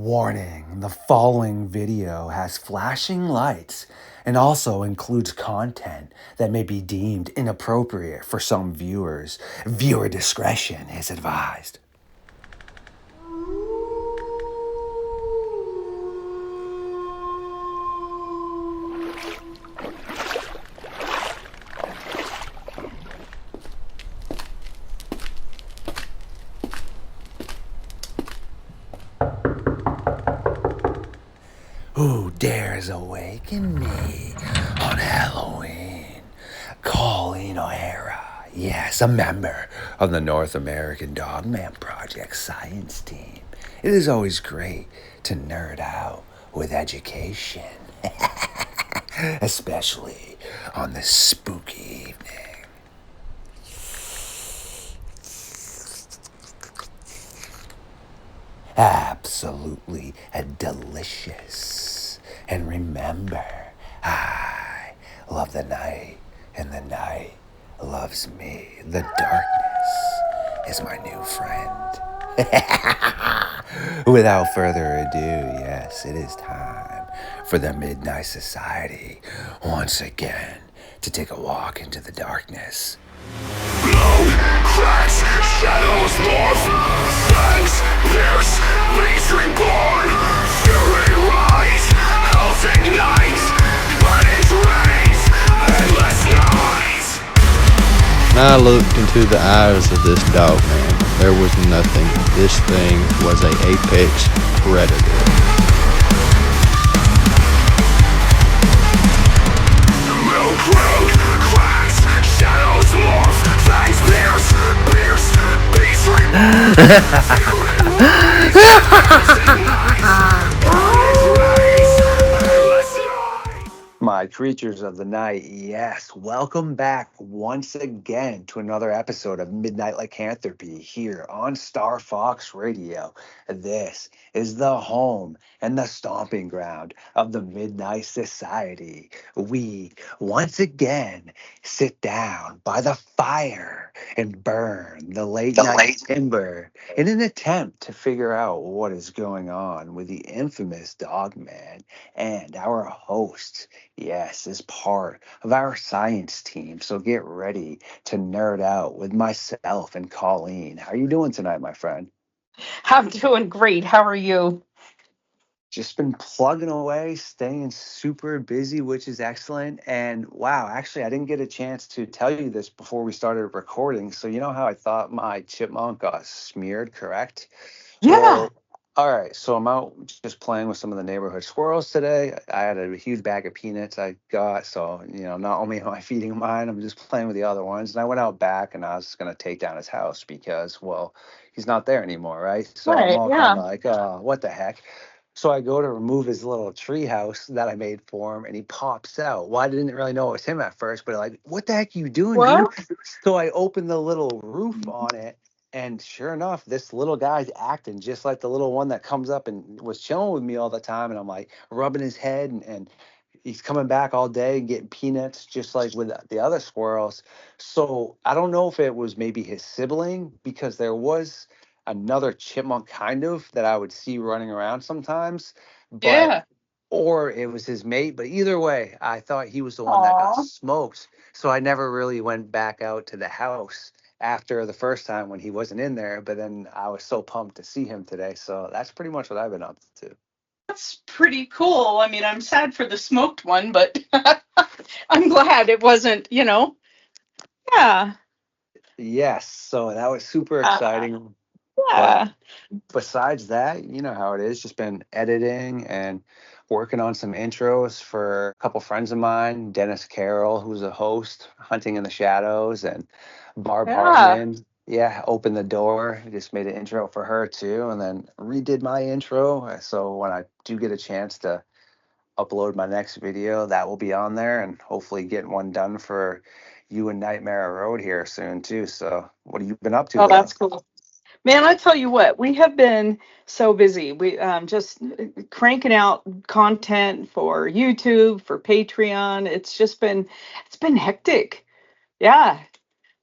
Warning, the following video has flashing lights and also includes content that may be deemed inappropriate for some viewers. Viewer discretion is advised. Who dares awaken me on Halloween? Colleen, yes, a member of the North American Dogman Project science team. It is always great to nerd out with education, especially on this spooky evening. Absolutely delicious. And remember, I love the night, and the night loves me. The darkness is my new friend. Without further ado, yes, it is time for the Midnight Society once again to take a walk into the darkness. Blow, cracks, shadows morph, fangs pierce, beasts reborn, fury rise, hell's ignite, burning rains, endless nights. I looked into the eyes of this dog man. There was nothing. This thing was an apex predator. Road, cracks, shadows morph, fangs pierce, beasts reborn, My creatures of the night, yes, welcome back once again to another episode of Midnight Lycanthropy here on StarFox Radio. This is the home and the stomping ground of the Midnight Society. We once again sit down by the fire and burn the late night timber in an attempt to figure out what is going on with the infamous Dogman and our hosts. Yes, is part of our science team. So get ready to nerd out with myself and Colleen. How are you doing tonight, my friend? I'm doing great. How are you? Just been plugging away, staying super busy, which is excellent. And wow, actually, I didn't get a chance to tell you this before we started recording. So you know how I thought my chipmunk got smeared, correct? Yeah. Well, all right. So I'm out just playing with some of the neighborhood squirrels today. I had a huge bag of peanuts I got. So, not only am I feeding mine, I'm just playing with the other ones. And I went out back and I was going to take down his house because, well, he's not there anymore, right? So I'm Right. all Yeah. kind of like, what the heck? So I go to remove his little tree house that I made for him, and he pops out. Well, I didn't really know it was him at first, but like, what the heck you doing, dude? What? So I opened the little roof on it, and sure enough, this little guy's acting just like the little one that comes up and was chilling with me all the time. And I'm like rubbing his head, and he's coming back all day and getting peanuts just like with the other squirrels. So I don't know if it was maybe his sibling, because there was another chipmunk kind of that I would see running around sometimes, but Yeah. or it was his mate. But either way, I thought he was the one that got Aw. smoked. So I never really went back out to the house after the first time when he wasn't in there. But then I was so pumped to see him today. So that's pretty much what I've been up to. That's pretty cool. I mean, I'm sad for the smoked one, but I'm glad it wasn't, Yeah. Yes. So that was super Uh, exciting. But yeah. besides that, you know how it is. Just been editing and working on some intros for a couple friends of mine, Dennis Carroll, who's a host, Hunting in the Shadows, and Barb Yeah. Hartman. Yeah, opened the door. Just made an intro for her too, and then redid my intro. So when I do get a chance to upload my next video, that will be on there, and hopefully get one done for you and Nightmare Road here soon too. So what have you been up to Oh, though? that's cool. Man, I tell you what, we have been so busy. We just cranking out content for YouTube, for Patreon. It's been hectic. Yeah.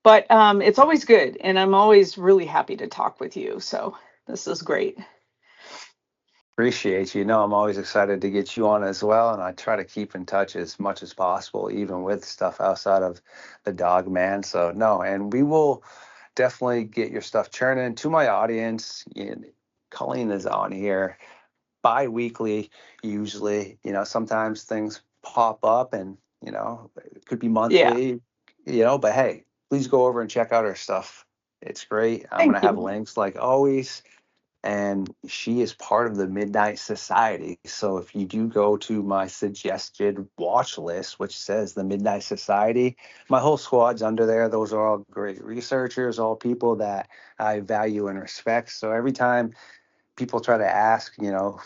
But it's always good, and I'm always really happy to talk with you. So this is great. Appreciate you. I'm always excited to get you on as well, and I try to keep in touch as much as possible, even with stuff outside of the Dogman. So no, and we will definitely get your stuff churning to my audience. Colleen is on here bi-weekly usually. Sometimes things pop up, and it could be Yeah. monthly. But hey, please go over and check out her stuff. It's great. I'm Thank gonna have you. links like always, and she is part of the Midnight Society. So if you do go to my suggested watch list, which says the Midnight Society, my whole squad's under there. Those are all great researchers, all people that I value and respect. So every time people try to ask,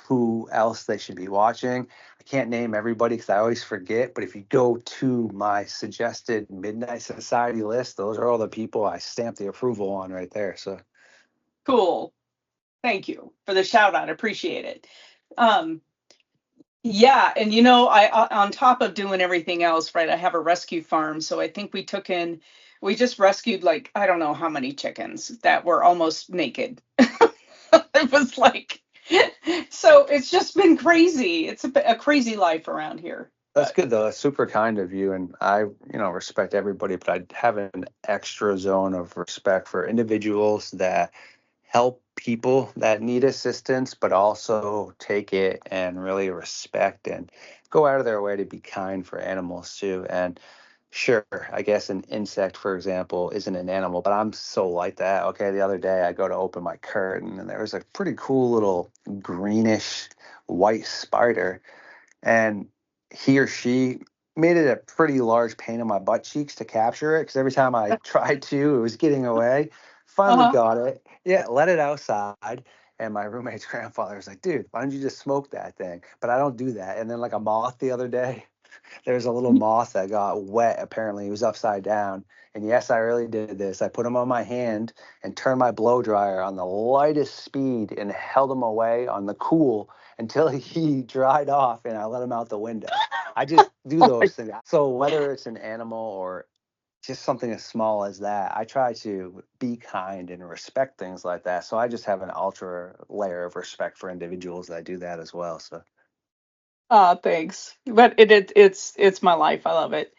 who else they should be watching, I can't name everybody because I always forget. But if you go to my suggested Midnight Society list, those are all the people I stamp the approval on right there. So Cool. Thank you for the shout out. Appreciate it. Um, yeah, and I on top of doing everything else, right? I have a rescue farm, so I think we just rescued like I don't know how many chickens that were almost naked. It was like, so it's just been crazy. It's a crazy life around here. that's But good though. That's super kind of you, and I, respect everybody. But I have an extra zone of respect for individuals that help people that need assistance, but also take it and really respect and go out of their way to be kind for animals too. And sure, I guess an insect, for example, isn't an animal, but I'm so like that. Okay, the other day I go to open my curtain and there was a pretty cool little greenish white spider, and he or she made it a pretty large pain in my butt cheeks to capture it because every time I tried to, it was getting away. Finally uh-huh. got it. Yeah, let it outside. And my roommate's grandfather was like, dude, why don't you just smoke that thing? But I don't do that. And then, like a moth the other day, there's a little moth that got wet. Apparently, he was upside down. And yes, I really did this. I put him on my hand and turned my blow dryer on the lightest speed and held him away on the cool until he dried off, and I let him out the window. I just do those things. So whether it's an animal or just something as small as that, I try to be kind and respect things like that. So I just have an ultra layer of respect for individuals that do that as well. So Thanks. But it's my life. I love it.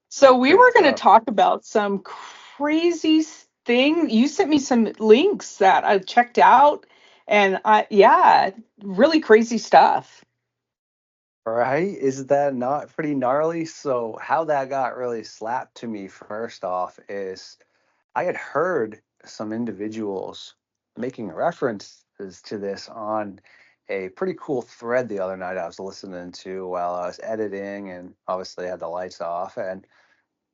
So we great were going to stuff. talk about some crazy thing. You sent me some links that I checked out, and yeah, really crazy stuff. Right? Is that not pretty gnarly? So how that got really slapped to me first off is I had heard some individuals making references to this on a pretty cool thread the other night I was listening to while I was editing, and obviously had the lights off, and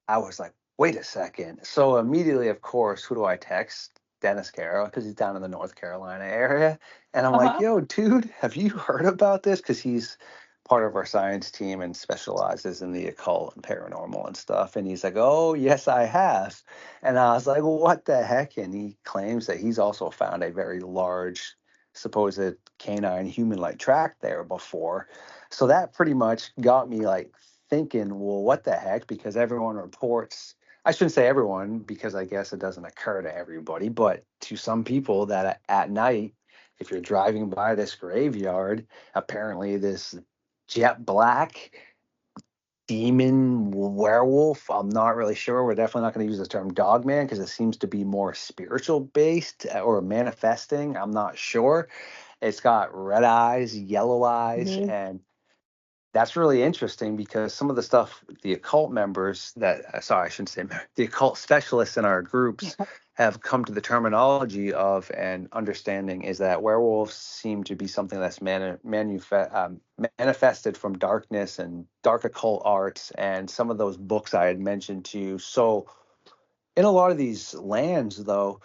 I was like, wait a second. So immediately, of course, who do I text? Dennis Carroll, because he's down in the North Carolina area. And I'm like, Uh-huh. yo, dude, have you heard about this? Because he's part of our science team and specializes in the occult and paranormal and stuff. And he's like, oh, yes, I have. And I was like, well, what the heck? And he claims that he's also found a very large supposed canine human like track there before. So that pretty much got me like thinking, well, what the heck? Because everyone reports, I shouldn't say everyone, because I guess it doesn't occur to everybody, but to some people that at night, if you're driving by this graveyard, apparently this jet black demon werewolf, I'm not really sure. We're definitely not going to use the term dogman because it seems to be more spiritual based or manifesting. I'm not sure. It's got red eyes, yellow eyes, Mhm. and that's really interesting because some of the stuff the occult members that sorry, I shouldn't say the occult specialists in our groups have come to the terminology of and understanding is that werewolves seem to be something that's manifested from darkness and dark occult arts and some of those books I had mentioned to you. So in a lot of these lands, though,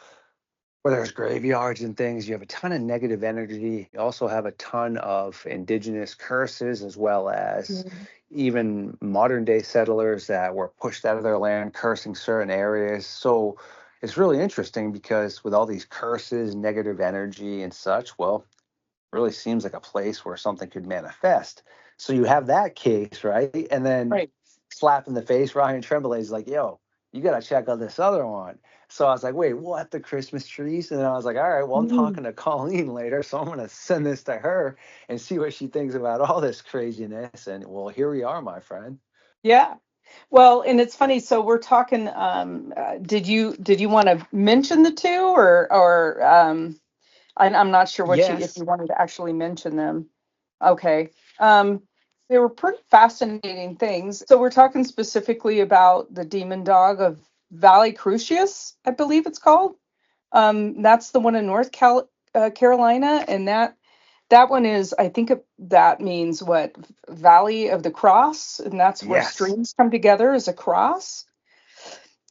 where there's graveyards and things, you have a ton of negative energy. You also have a ton of indigenous curses, as well as Mhm. even modern day settlers that were pushed out of their land, cursing certain areas. So it's really interesting because with all these curses, negative energy, and such, well, it really seems like a place where something could manifest. So you have that case, right? And then Right. slap in the face, Ryan Tremblay is like, yo, you got to check out this other one. So I was like, wait, what? The Christmas trees? And then I was like, all right, well, I'm Mm. talking to Colleen later, so I'm going to send this to her and see what she thinks about all this craziness. And well, here we are, my friend. Yeah. Well, and it's funny. So we're talking. Did you want to mention the two, or I'm not sure what you if Yes. you wanted to actually mention them. Okay. Um, they were pretty fascinating things. So we're talking specifically about the demon dog of Valley Crucius, I believe it's called. That's the one in Carolina, and that one is, I think that means what, Valley of the Cross, and that's where Yes. streams come together as a cross.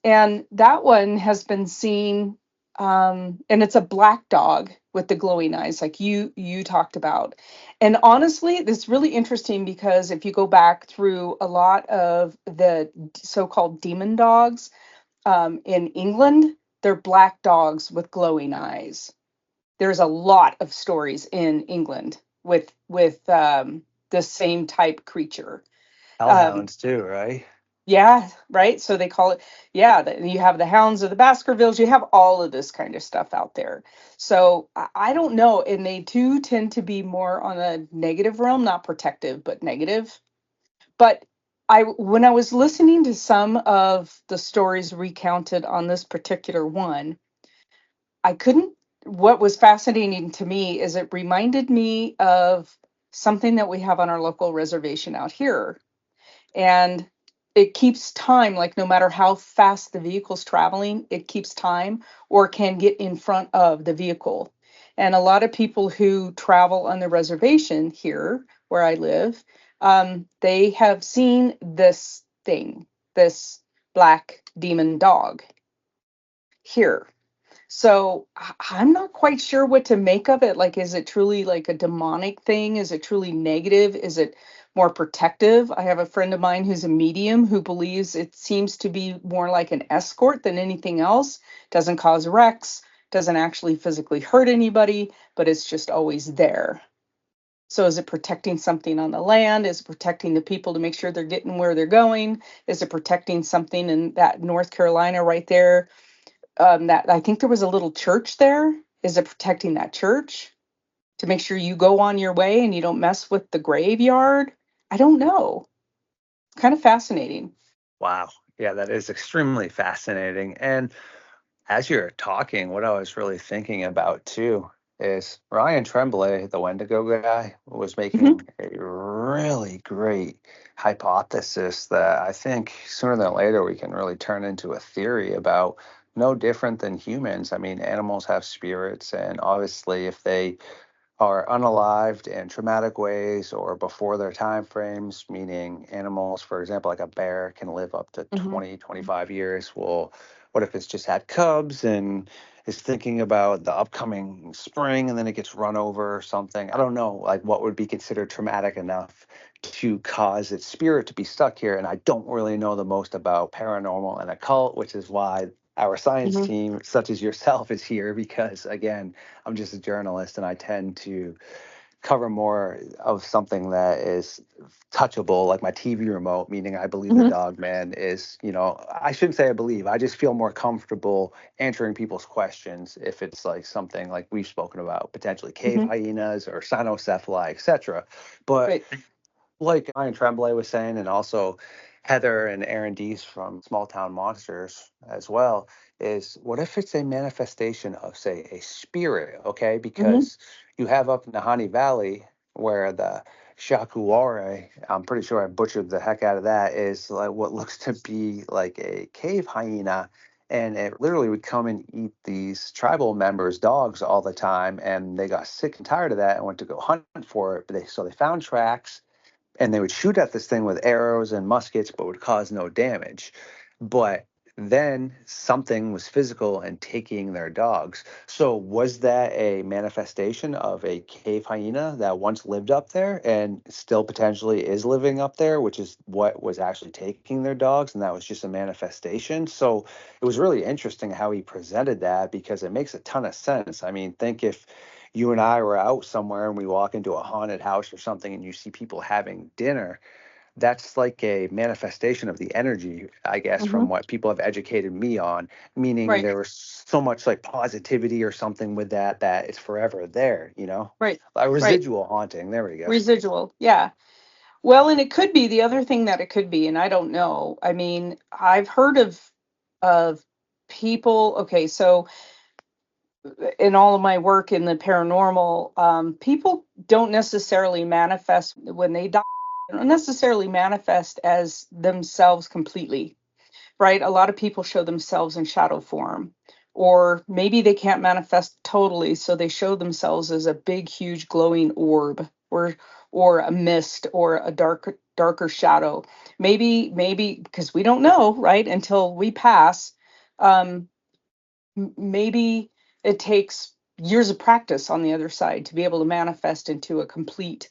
And that one has been seen, and it's a black dog with the glowing eyes, like you talked about. And honestly, it's really interesting because if you go back through a lot of the so-called demon dogs in England, they're black dogs with glowing eyes. There's a lot of stories in England with the same type creature. Um, Hellhounds too, right? yeah, right. So they call it, yeah. You have the Hounds of the Baskervilles. You have all of this kind of stuff out there. So I don't know, and they do tend to be more on a negative realm, not protective, but negative. But when I was listening to some of the stories recounted on this particular one, I couldn't. What was fascinating to me is it reminded me of something that we have on our local reservation out here. And it keeps time, like no matter how fast the vehicle's traveling, it keeps time or can get in front of the vehicle. And a lot of people who travel on the reservation here where I live, they have seen this thing, this black demon dog here. So I'm not quite sure what to make of it. Like, is it truly like a demonic thing? Is it truly negative? Is it more protective? I have a friend of mine who's a medium who believes it seems to be more like an escort than anything else. Doesn't cause wrecks, doesn't actually physically hurt anybody, but it's just always there. So is it protecting something on the land? Is it protecting the people to make sure they're getting where they're going? Is it protecting something in that North Carolina right there? That I think there was a little church there. Is it protecting that church to make sure you go on your way and you don't mess with the graveyard? I don't know. Kind of fascinating. Wow. Yeah, that is extremely fascinating. And as you're talking, what I was really thinking about too is Ryan Tremblay, the Wendigo guy, was Hmm. making a really great hypothesis that I think sooner than later we can really turn into a theory about no different than humans. I mean, animals have spirits, and obviously, if they are unalived in traumatic ways or before their time frames, meaning animals, for example, like a bear can live up to Hmm. 20, 25 years. Well, what if it's just had cubs and is thinking about the upcoming spring and then it gets run over or something? I don't know, like what would be considered traumatic enough to cause its spirit to be stuck here. And I don't really know the most about paranormal and occult, which is why our science Hmm. team, such as yourself, is here because, again, I'm just a journalist and I tend to cover more of something that is touchable, like my TV remote, meaning I believe the Hmm. Dogman is, I shouldn't say I believe, I just feel more comfortable answering people's questions if it's like something like we've spoken about, potentially cave Hmm. hyenas or cynocephali, etc. But Right. like Ryan Tremblay was saying, and also Heather and Aaron Deese from Small Town Monsters as well, is what if it's a manifestation of, say, a spirit, okay? Hmm. Because you have up in the Honey Valley where the Shakuare, I'm pretty sure I butchered the heck out of that, is like what looks to be like a cave hyena. And it literally would come and eat these tribal members' dogs all the time. And they got sick and tired of that and went to go hunt for it. But so they found tracks and they would shoot at this thing with arrows and muskets but would cause no damage. But then something was physical and taking their dogs. So was that a manifestation of a cave hyena that once lived up there and still potentially is living up there, which is what was actually taking their dogs, and that was just a manifestation? So it was really interesting how he presented that because it makes a ton of sense. I mean, think if you and I were out somewhere and we walk into a haunted house or something and you see people having dinner, that's like a manifestation of the energy, I guess, Hmm. from what people have educated me on, meaning Right. there was so much like positivity or something with that it's forever there, Right. a Right. residual haunting. There we go. Residual. Yeah. Well, and it could be the other thing that it could be, and I don't know. I mean, I've heard of people. Okay, so in all of my work in the paranormal, people don't necessarily manifest when they die. They don't necessarily manifest as themselves completely, right? A lot of people show themselves in shadow form, or maybe they can't manifest totally, so they show themselves as a big, huge, glowing orb, or a mist, or a darker shadow. Maybe because we don't know, right, until we pass. Um, Maybe it takes years of practice on the other side to be able to manifest into a complete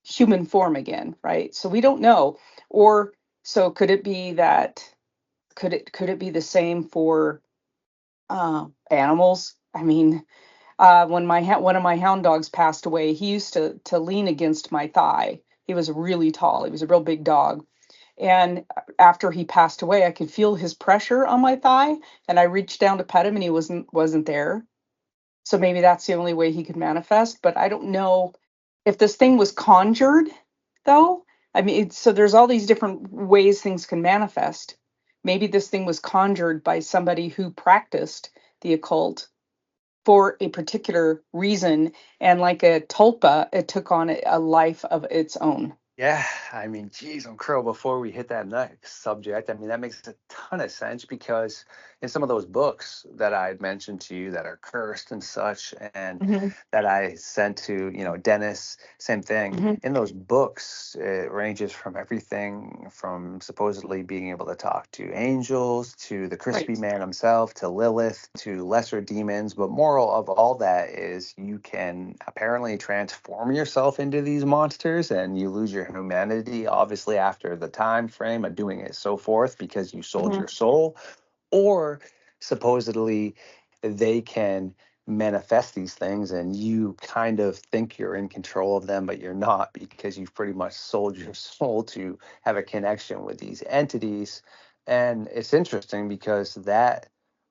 human form again, right? So we don't know. Or so could it be that could it be the same for animals? I mean, when one of my hound dogs passed away, he used to lean against my thigh. He was really tall. He was a real big dog. And after he passed away, I could feel his pressure on my thigh, and I reached down to pet him, and he wasn't there. So maybe that's the only way he could manifest. But I don't know if this thing was conjured, though. I mean, so there's all these different ways things can manifest. Maybe this thing was conjured by somebody who practiced the occult for a particular reason, and like a tulpa, it took on a life of its own. Yeah, I mean, geez, on Crow, before we hit that next subject, I mean, that makes a ton of sense because in some of those books that I had mentioned to you that are cursed and such, and Hmm. that I sent to, Dennis, same thing. Hmm. In those books, it ranges from everything from supposedly being able to talk to angels, to the Right. crispy man himself, to Lilith, to lesser demons. But moral of all that is you can apparently transform yourself into these monsters and you lose your humanity, obviously, after the time frame of doing it, so forth, because you sold Hmm. your soul. Or supposedly they can manifest these things and you kind of think you're in control of them, but you're not, because you've pretty much sold your soul to have a connection with these entities. And it's interesting because that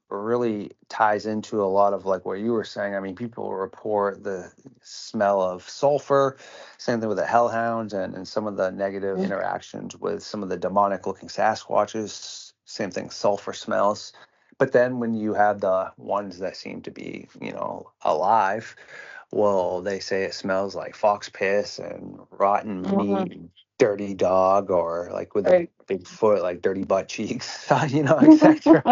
really ties into a lot of like what you were saying. I mean, people report the smell of sulfur, same thing with the hellhounds, and some of the negative interactions with some of the demonic looking Sasquatches, same thing, sulfur smells. But then when you have the ones that seem to be, alive, well, they say it smells like fox piss and rotten Hmm. meat, dirty dog, or like with a Right. big foot, like dirty butt cheeks, etc.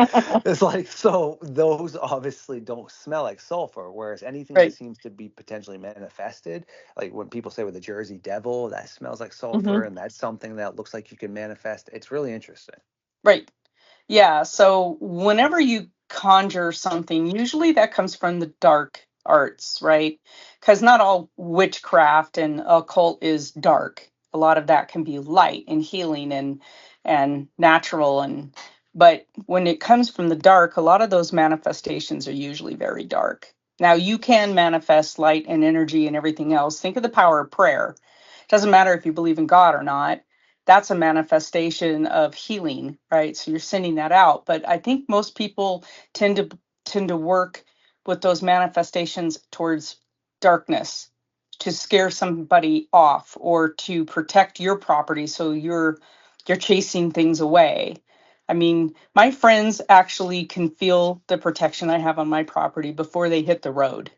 It's like, so those obviously don't smell like sulfur, whereas anything that Right. seems to be potentially manifested, like when people say with the Jersey Devil, that smells like sulfur, Hmm. and that's something that looks like you can manifest. It's really interesting. Right. Yeah, so whenever you conjure something, usually that comes from the dark arts, right? Because not all witchcraft and occult is dark. A lot of that can be light and healing and natural, and but when it comes from the dark, a lot of those manifestations are usually very dark. Now you can manifest light and energy and everything else. Think of the power of prayer. Doesn't matter if you believe in God or not, that's a manifestation of healing, right? So you're sending that out. But I think most people tend to work with those manifestations towards darkness, to scare somebody off or to protect your property, so you're chasing things away. I mean, my friends actually can feel the protection I have on my property before they hit the road.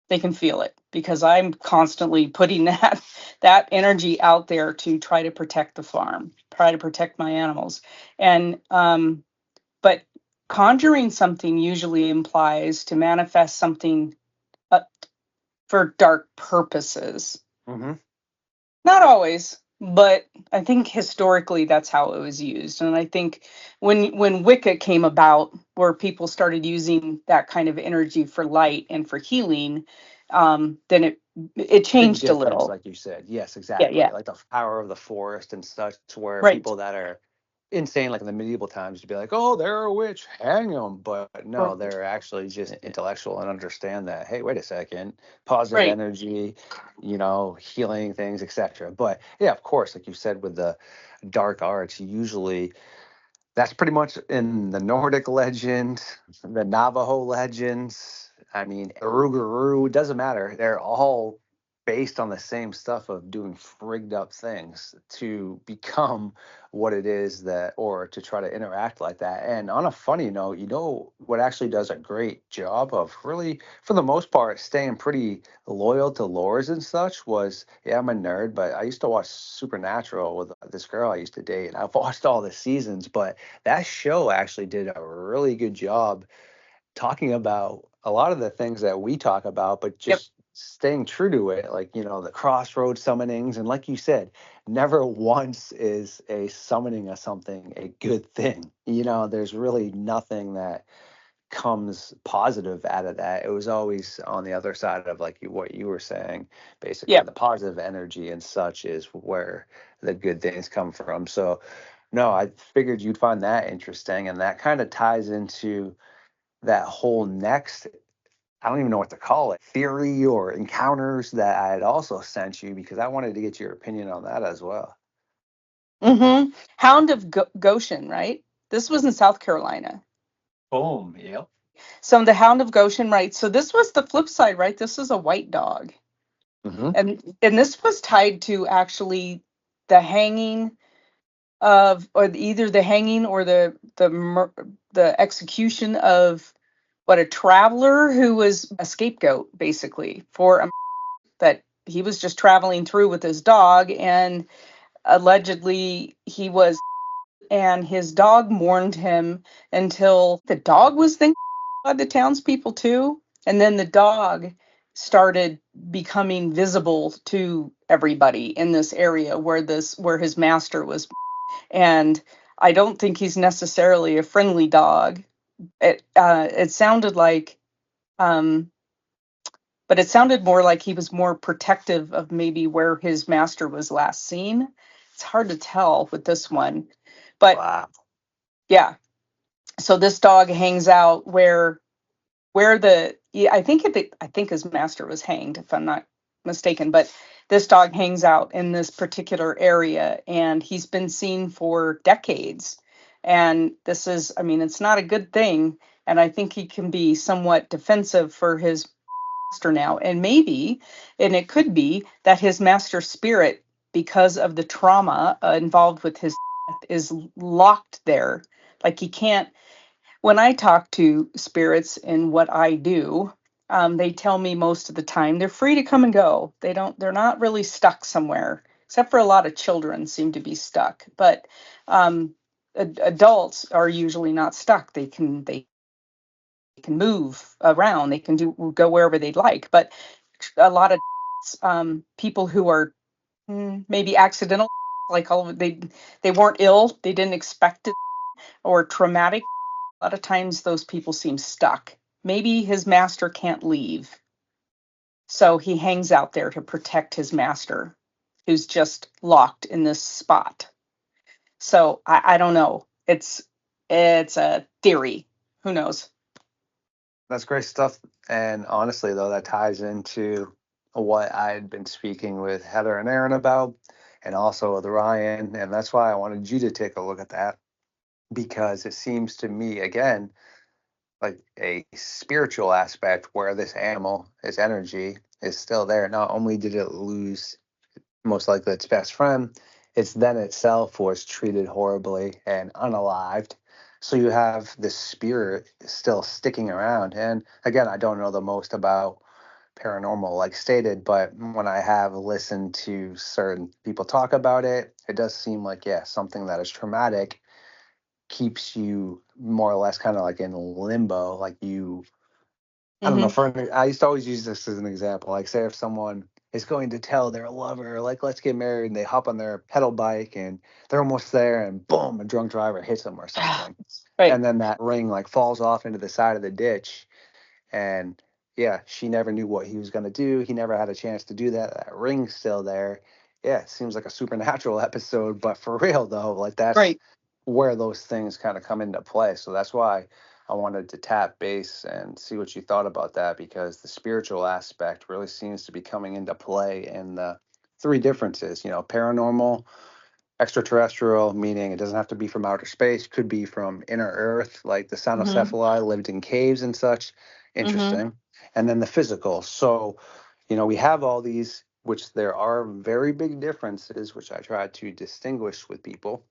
They can feel it because I'm constantly putting that energy out there to try to protect the farm, try to protect my animals. And but conjuring something usually implies to manifest something uh, for dark purposes. Hmm. Not always, but I think historically that's how it was used. And I think when Wicca came about, where people started using that kind of energy for light and for healing, then it Big changed a difference, little. like you said. Yes, Yeah, exactly. yeah, Like the power of the forest and such, where right. people that are insane, like in the medieval times, to be like, oh, they're a witch, hang them. But no, Right. they're actually just intellectual and understand that, hey, wait a second, positive Right. energy, healing things, etc. But yeah, of course, like you said, with the dark arts, usually that's pretty much in the Nordic legend, the Navajo legends. I mean, Rougarou, doesn't matter. They're all based on the same stuff of doing frigged up things to become what it is that, or to try to interact like that. And on a funny note, what actually does a great job of really, for the most part, staying pretty loyal to lores and such was, yeah, I'm a nerd, but I used to watch Supernatural with this girl I used to date, and I've watched all the seasons, but that show actually did a really good job talking about a lot of the things that we talk about, but Yep. just staying true to it, like, the crossroad summonings. And like you said, never once is a summoning of something a good thing. There's really nothing that comes positive out of that. It was always on the other side of like what you were saying. Basically, Yep. the positive energy and such is where the good things come from. So, no, I figured you'd find that interesting, and that kind of ties into that whole next, I don't even know what to call it, theory or encounters that I had also sent you, because I wanted to get your opinion on that as well. Mm-hmm. Hound of Goshen, right? This was in South Carolina. Boom. Yep. So the Hound of Goshen, right? So this was the flip side, right? This is a white dog, Mm-hmm. and this was tied to actually the hanging of, or either the hanging or the execution of what, a traveler who was a scapegoat basically for that he was just traveling through with his dog, and allegedly he was, and his dog mourned him until the dog was thinking by the townspeople too, and then the dog started becoming visible to everybody in this area where his master was. And I don't think he's necessarily a friendly dog. It sounded like, um, but it sounded more like he was more protective of maybe where his master was last seen. It's hard to tell with this one, but Wow. yeah. So this dog hangs out where the, yeah, I think his master was hanged, if I'm not mistaken, but this dog hangs out in this particular area, and he's been seen for decades. And this is, I mean, it's not a good thing, and I think he can be somewhat defensive for his master now. And maybe, and it could be that his master spirit, because of the trauma involved with his death, is locked there. Like he can't, when I talk to spirits in what I do, they tell me most of the time they're free to come and go. They're not really stuck somewhere, except for a lot of children seem to be stuck. But adults are usually not stuck. They can move around. They can go wherever they'd like. But a lot of people who are maybe accidental, like all of they weren't ill, they didn't expect it, or traumatic. A lot of times those people seem stuck. Maybe his master can't leave. So he hangs out there to protect his master, who's just locked in this spot. So I don't know. It's a theory. Who knows? That's great stuff. And honestly, though, that ties into what I had been speaking with Heather and Aaron about, and also with Ryan. And that's why I wanted you to take a look at that, because it seems to me, again, like a spiritual aspect where this animal, its energy, is still there. Not only did it lose most likely its best friend, its then itself was treated horribly and unalived. So you have the spirit still sticking around. And again, I don't know the most about paranormal, like stated, but when I have listened to certain people talk about it, it does seem like, yeah, something that is traumatic keeps you more or less kind of like in limbo. Like you, I don't know. Mm-hmm. I used to always use this as an example. Like, say if someone is going to tell their lover, like, let's get married, and they hop on their pedal bike and they're almost there, and boom, a drunk driver hits them or something, Right. and then that ring like falls off into the side of the ditch, and yeah, she never knew what he was going to do. He never had a chance to do that. That ring's still there. Yeah, it seems like a supernatural episode, but for real though, like that's Right. where those things kind of come into play. So that's why I wanted to tap base and see what you thought about that, because the spiritual aspect really seems to be coming into play in the three differences, paranormal, extraterrestrial, meaning it doesn't have to be from outer space, could be from inner earth, like the Mm-hmm. cynocephali lived in caves and such. Mm-hmm. Interesting. And then the physical. So, we have all these, which there are very big differences, which I try to distinguish with people,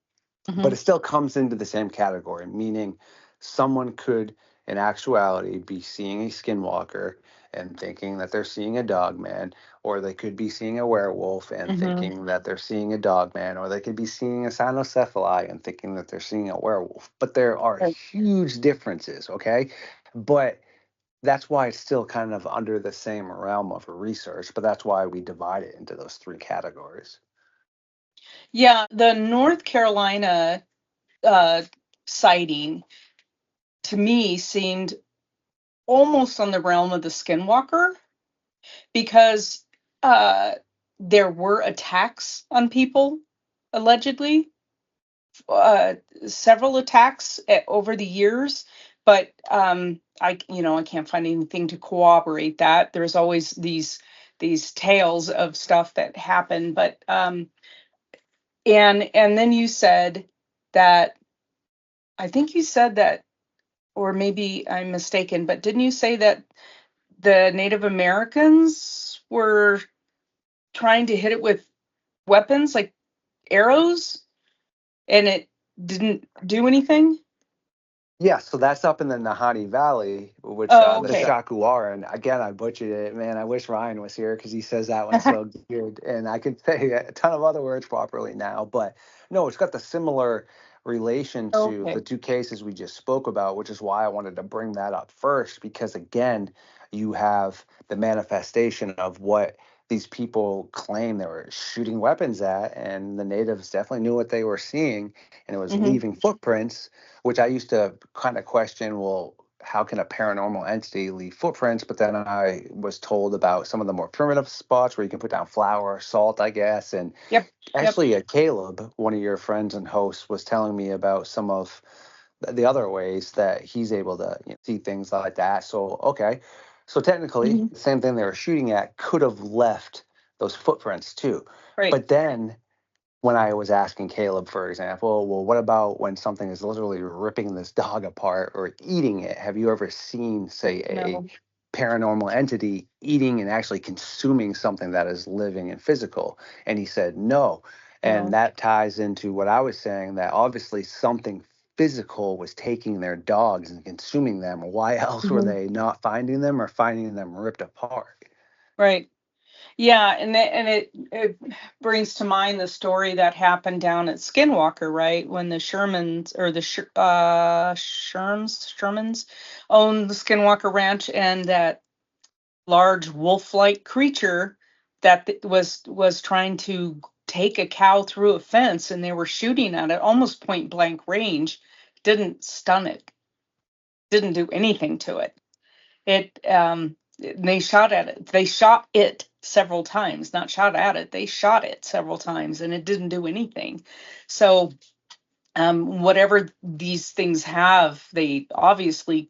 but Mm-hmm. it still comes into the same category, meaning someone could, in actuality, be seeing a skinwalker and thinking that they're seeing a dogman, or they could be seeing a werewolf and Mm-hmm. thinking that they're seeing a dogman, or they could be seeing a cynocephali and thinking that they're seeing a werewolf. But there are Right. huge differences, okay? But that's why it's still kind of under the same realm of research, but that's why we divide it into those three categories. Yeah, the North Carolina uh, sighting to me seemed almost on the realm of the skinwalker because uh, there were attacks on people, allegedly, uh, several attacks over the years. But I can't find anything to corroborate that. There's always these tales of stuff that happened, but and then you said that I think you said that, or maybe I'm mistaken, but didn't you say that the Native Americans were trying to hit it with weapons like arrows and it didn't do anything? Yeah, so that's up in the Nahani Valley, which Oh, the okay. Shakuar, and again, I butchered it. Man, I wish Ryan was here because he says that one so good, and I could say a ton of other words properly now. But no, it's got the similar relation to the Okay. two cases we just spoke about, which is why I wanted to bring that up first, because again, you have the manifestation of what these people claim they were shooting weapons at, and the natives definitely knew what they were seeing, and it was Hmm. leaving footprints, which I used to kind of question, well, how can a paranormal entity leave footprints? But then I was told about some of the more primitive spots where you can put down flour, salt, I guess. And Yep. Yep. actually, Caleb, one of your friends and hosts, was telling me about some of the other ways that he's able to see things like that. So, okay. So technically, Hmm. the same thing they were shooting at could have left those footprints too. Right. But then when I was asking Caleb, for example, well, what about when something is literally ripping this dog apart or eating it? Have you ever seen, say, a No. paranormal entity eating and actually consuming something that is living and physical? And he said no. And No. that ties into what I was saying, that obviously something physical was taking their dogs and consuming them. Why else were Hmm. they not finding them or finding them ripped apart? Right. Yeah, and it brings to mind the story that happened down at Skinwalker, right? When the Shermans or the Shermans owned the Skinwalker Ranch, and that large wolf-like creature that was trying to take a cow through a fence, and they were shooting at it almost point blank range. Didn't stun it. Didn't do anything to it. They shot at it. They shot it several times, not shot at it. They shot it several times, and it didn't do anything. So, whatever these things have, they obviously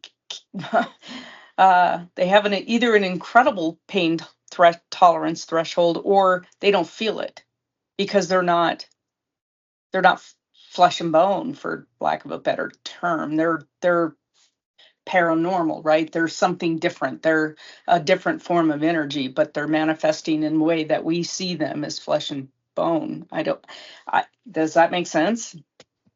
they have either an incredible pain tolerance threshold, or they don't feel it because they're not flesh and bone, for lack of a better term. They're paranormal, right? There's something different. They're a different form of energy, but they're manifesting in a way that we see them as flesh and bone. Does that make sense?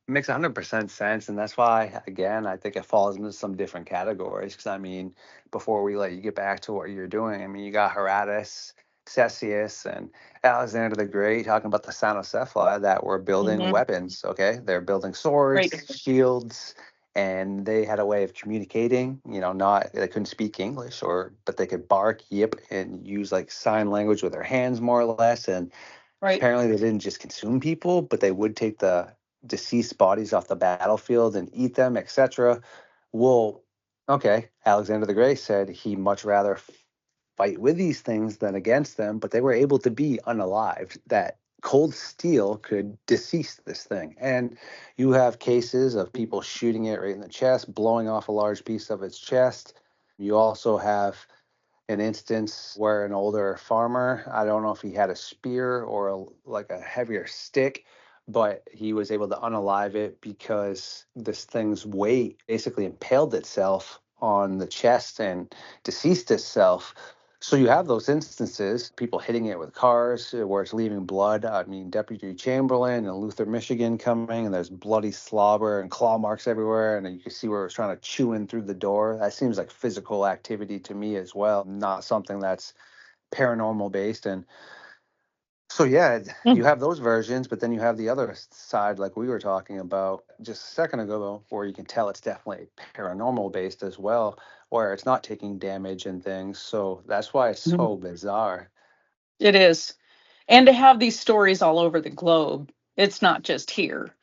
Makes 100% sense. And that's why, again, I think it falls into some different categories. Because, I mean, before we let you get back to what you're doing, I mean, you got Herodotus, Ctesias, and Alexander the Great talking about the cynocephala that were building Hmm. weapons. Okay. They're building Right. swords, shields, and they had a way of communicating. Not they couldn't speak English, but they could bark, yip, and use like sign language with their hands, more or less. And Right. apparently, they didn't just consume people, but they would take the deceased bodies off the battlefield and eat them, etc. Well, okay, Alexander the Great said he much rather fight with these things than against them, but they were able to be unalived. That cold steel could decease this thing. And you have cases of people shooting it right in the chest, blowing off a large piece of its chest. You also have an instance where an older farmer, I don't know if he had a spear or like a heavier stick, but he was able to unalive it because this thing's weight basically impaled itself on the chest and deceased itself. So you have those instances, people hitting it with cars where it's leaving blood. I mean, Deputy Chamberlain in Luther, Michigan coming, and there's bloody slobber and claw marks everywhere, and you can see where it was trying to chew in through the door. That seems like physical activity to me as well, not something that's paranormal based. And so, yeah, Mm. you have those versions, but then you have the other side, like we were talking about just a second ago, where you can tell it's definitely paranormal based as well, where it's not taking damage and things. So that's why it's Mhm. so bizarre. It is. And to have these stories all over the globe, it's not just here.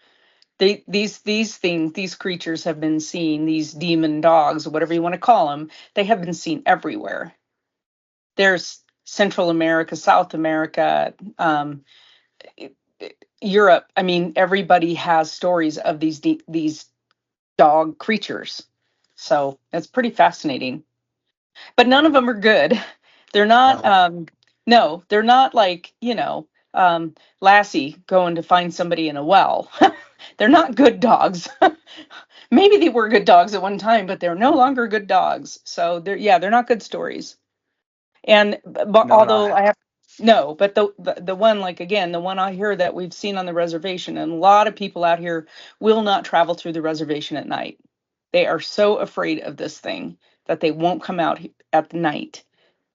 These things, these creatures have been seen, these demon dogs, or whatever you want to call them, they have been seen everywhere. There's Central America, South America, Europe. I mean, everybody has stories of these dog creatures. So it's pretty fascinating. But none of them are good. They're not. No, No, they're not like Lassie going to find somebody in a well. They're not good dogs. Maybe they were good dogs at one time, but they're no longer good dogs. So they're not good stories. And but no, although no. I have no, but the one, like, again, the one I hear that we've seen on the reservation, and a lot of people out here will not travel through the reservation at night. They are so afraid of this thing that they won't come out at the night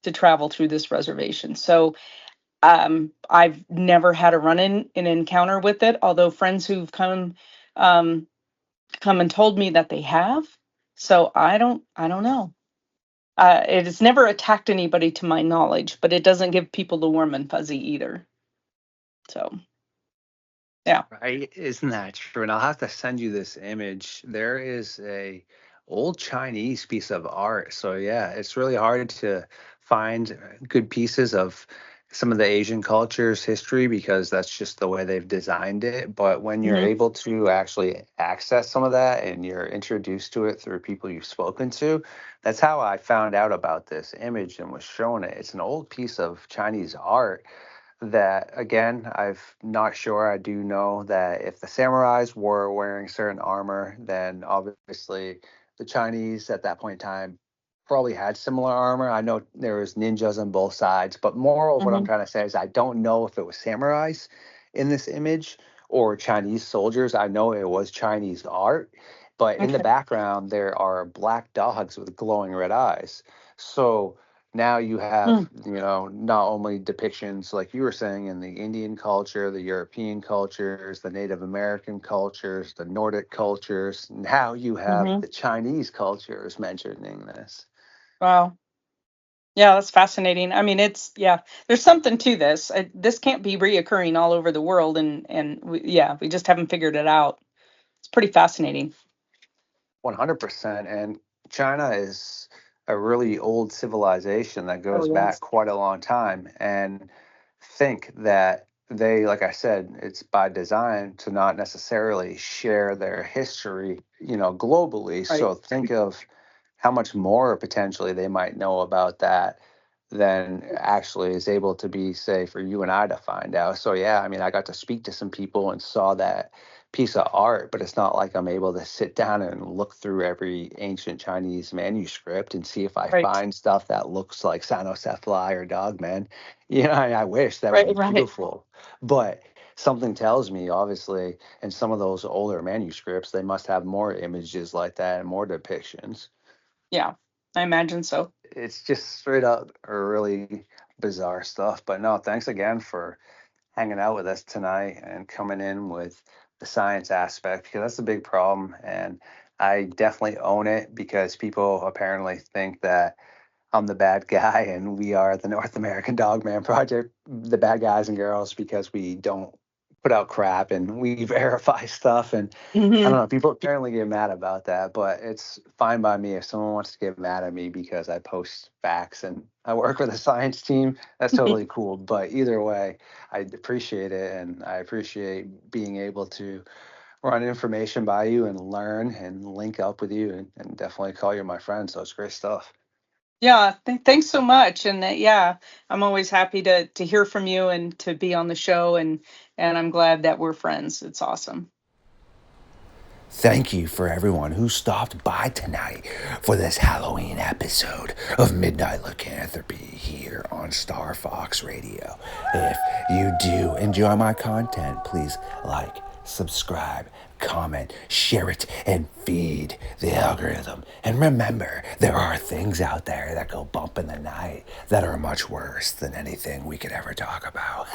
to travel through this reservation. So I've never had a run-in an encounter with it, although friends who've um, come and told me that they have. So I don't know. It has never attacked anybody to my knowledge, but it doesn't give people the warm and fuzzy either. So yeah. Right? Isn't that true? And I'll have to send you this image. There is a old Chinese piece of art. So yeah, it's really hard to find good pieces of some of the Asian culture's history because that's just the way they've designed it. But when you're Hmm. able to actually access some of that and you're introduced to it through people you've spoken to, that's how I found out about this image and was shown it. It's an old piece of Chinese art that, again, I've not sure. I do know that if the samurais were wearing certain armor, then obviously the Chinese at that point in time probably had similar armor. I know there was ninjas on both sides, but more of what I'm Hmm. trying to say is I don't know if it was samurais in this image or Chinese soldiers. I know it was Chinese art, but in the Okay. background there are black dogs with glowing red eyes. So now you have, Mm. not only depictions like you were saying in the Indian culture, the European cultures, the Native American cultures, the Nordic cultures. Now you have Hmm. the Chinese cultures mentioning this. Wow. Yeah, that's fascinating. I mean, yeah, there's something to this. This can't be reoccurring all over the world, and we just haven't figured it out. It's pretty fascinating. 100%. And China is a really old civilization that Oh goes back yes. quite a long time. And think that they, like I said, it's by design to not necessarily share their history, globally. Right. So think of how much more potentially they might know about that than actually is able to be, say, for you and I to find out. So yeah, I mean, I got to speak to some people and saw that piece of art, but it's not like I'm able to sit down and look through every ancient Chinese manuscript and see if I Right. find stuff that looks like Cynocephaly or Dogman. I wish that would Right. be Right. beautiful, but something tells me, obviously, in some of those older manuscripts, they must have more images like that and more depictions. Yeah, I imagine so. It's just straight up really bizarre stuff. But no, thanks again for hanging out with us tonight and coming in with the science aspect because that's a big problem. And I definitely own it because people apparently think that I'm the bad guy and we are the North American Dogman Project, the bad guys and girls, because we don't put out crap and we verify stuff. And I Hmm. don't know, people apparently get mad about that, but it's fine by me. If someone wants to get mad at me because I post facts and I work with a science team, that's totally cool. But either way, I appreciate it, and I appreciate being able to run information by you and learn and link up with you, and definitely call you my friend. So it's great stuff. Yeah, thanks so much. And yeah, I'm always happy to hear from you and to be on the show. And I'm glad that we're friends. It's awesome. Thank you for everyone who stopped by tonight for this Halloween episode of Midnight Lycanthropy here on Star Fox Radio. If you do enjoy my content, please like, subscribe, comment, share it, and feed the algorithm. And remember, there are things out there that go bump in the night that are much worse than anything we could ever talk about.